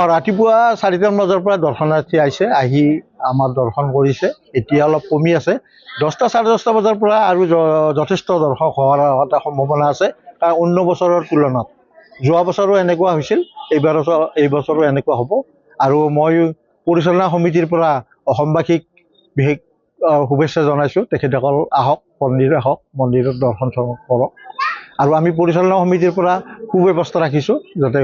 ৰাতিপুৱা 4টামান বজাৰ পৰা দৰ্শনাৰ্থী আহিছে, আহি আমাৰ দৰ্শন কৰিছে। এতিয়া অলপ কমি আছে। 10টা 10:30 বজাৰ পৰা আৰু যথেষ্ট দৰ্শক হোৱাৰ এটা সম্ভাৱনা আছে, কাৰণ অন্য বছৰৰ তুলনাত। যোৱা বছৰো এনেকুৱা হৈছিল, এই বছৰো এনেকুৱা হ'ব। আৰু মই পৰিচালনা সমিতিৰ পৰা অসমবাসীক বিশেষ শুভেচ্ছা জনাইছোঁ। তেখেতসকল আহক, মন্দিৰত দৰ্শন কৰক। আৰু আমি পৰিচালনা সমিতিৰ পৰা সুব্যৱস্থা ৰাখিছোঁ, যাতে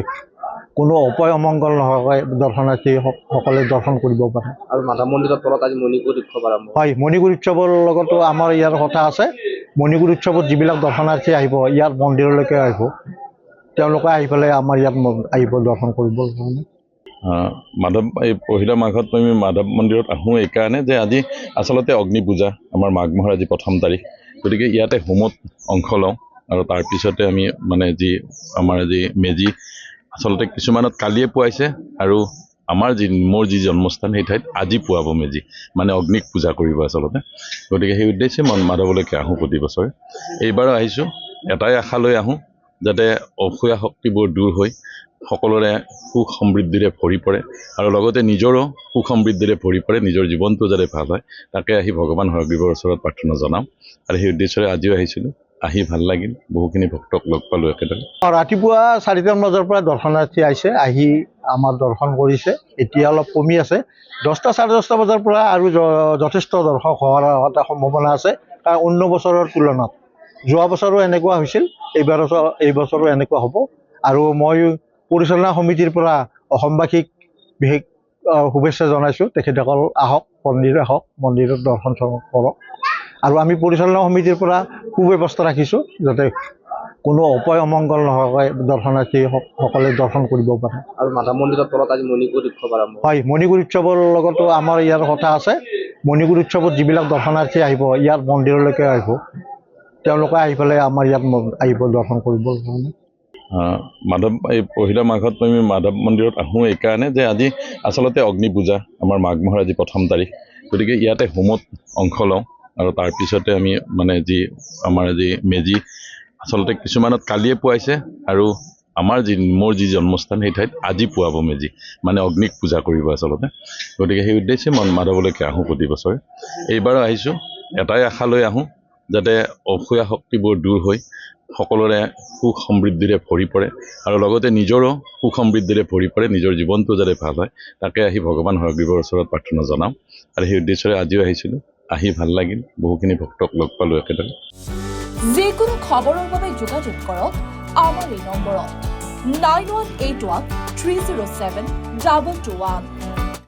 কোনো অপায় অমংগল নোহোৱাকৈ দৰ্শনাৰ্থীসকলে দৰ্শন কৰিব পাৰে। আৰু মাধৱ মন্দিৰৰ তলত আজি মণিকুট উৎসৱ আৰম্ভ হয়, মণিকুট উৎসৱৰ লগতো আমাৰ ইয়াৰ কথা আছে। মণিকুট উৎসৱত যিবিলাক দৰ্শনাৰ্থী আহিব, ইয়াৰ মন্দিৰলৈকে আহিব, তেওঁলোকে আহি পেলাই আমাৰ ইয়াত আহিব দৰ্শন কৰিবৰ কাৰণে। এই পহিলা মাঘত আমি মাধৱ মন্দিৰত আহোঁ এইকাৰণে যে আজি আচলতে অগ্নি পূজা, আমাৰ মাঘ মাহৰ আজি 1ম তাৰিখ। গতিকে ইয়াতে হোমত অংশ লওঁ, আৰু তাৰপিছতে আমি আমাৰ মেজি আচলতে কিছুমানত কালিয়ে পুৱাইছে, আৰু মোৰ যি জন্মস্থান সেই ঠাইত আজি পুৱাব মেজি, মানে অগ্নিক পূজা কৰিব আচলতে। গতিকে সেই উদ্দেশ্যে মই মাধৱলৈকে আহোঁ প্ৰতি বছৰে। এইবাৰো আহিছোঁ, এটাই আশা লৈ আহোঁ, যাতে অসূয়া শক্তিবোৰ দূৰ হৈ সকলোৰে সুখ সমৃদ্ধিৰে ভৰি পৰে, আৰু লগতে নিজৰো সুখ সমৃদ্ধিৰে ভৰি পৰে, নিজৰ জীৱনটো যাতে ভাল হয়, তাকে আহি ভগৱান হয়গ্ৰীৱৰ ওচৰত প্ৰাৰ্থনা জনাম। আৰু সেই উদ্দেশ্যৰে আজিও আহিছিলোঁ, আহি ভাল লাগিল, বহুখিনি ভক্তক লগ পালোঁ একেদৰে। ৰাতিপুৱা 4টামান বজাৰ পৰা দৰ্শনাৰ্থী আহিছে, আহি আমাৰ দৰ্শন কৰিছে। এতিয়া অলপ কমি আছে। 10টা 10:30 বজাৰ পৰা আৰু যথেষ্ট দৰ্শক হোৱাৰ এটা সম্ভাৱনা আছে, কাৰণ অন্য বছৰৰ তুলনাত। যোৱা বছৰো এনেকুৱা হৈছিল, এই বছৰো এনেকুৱা হ'ব। আৰু মই পৰিচালনা সমিতিৰ পৰা অসমবাসীক বিশেষ শুভেচ্ছা জনাইছোঁ। তেখেতসকল আহক, মন্দিৰত দৰ্শন কৰক। আৰু আমি পৰিচালনা সমিতিৰ পৰা সুব্যৱস্থা ৰাখিছোঁ, যাতে কোনো অপায় অমংগল নোহোৱাকৈ দৰ্শনাৰ্থীসকলে দৰ্শন কৰিব পাৰে। আৰু মাধৱ মন্দিৰৰ তলত আজি মণিকুট উৎসৱ আৰম্ভ হয়, মণিকুট উৎসৱৰ লগতো আমাৰ ইয়াৰ কথা আছে। মণিকুট উৎসৱত যিবিলাক দৰ্শনাৰ্থী আহিব, ইয়াৰ মন্দিৰলৈকে আহিব, তেওঁলোকে আহি পেলাই আমাৰ ইয়াত আহিব দৰ্শন কৰিবৰ কাৰণে। এই পহিলা মাঘত আমি মাধৱ মন্দিৰত আহোঁ এইকাৰণে যে আজি আচলতে অগ্নি পূজা, আমাৰ মাঘ মাহৰ আজি 1ম তাৰিখ। গতিকে ইয়াতে হোমত অংশ লওঁ, আৰু তাৰপিছতে আমি আমাৰ মেজি আচলতে কিছুমানত কালিয়ে পুৱাইছে, আৰু মোৰ যি জন্মস্থান সেই ঠাইত আজি পুৱাব মেজি, মানে অগ্নিক পূজা কৰিব আচলতে। গতিকে সেই উদ্দেশ্যে মই মাধৱলৈকে আহোঁ প্ৰতি বছৰে। এইবাৰো আহিছোঁ, এটাই আশা লৈ আহোঁ, যাতে অসূয়া শক্তিবোৰ দূৰ হৈ সকলোৰে সুখ সমৃদ্ধিৰে ভৰি পৰে, আৰু লগতে নিজৰো সুখ সমৃদ্ধিৰে ভৰি পৰে, নিজৰ জীৱনটো যাতে ভাল হয়, তাকে আহি ভগৱান হয়গ্ৰীৱৰ ওচৰত প্ৰাৰ্থনা জনাম। আৰু সেই উদ্দেশ্যৰে আজিও আহিছিলোঁ, আহি ভাল লাগিল, বহুখিনি ভক্তক লগ পালোঁ একেদৰে। যিকোনো খবৰৰ বাবে যোগাযোগ কৰক আমাৰ এই নম্বৰত 9181 307 221।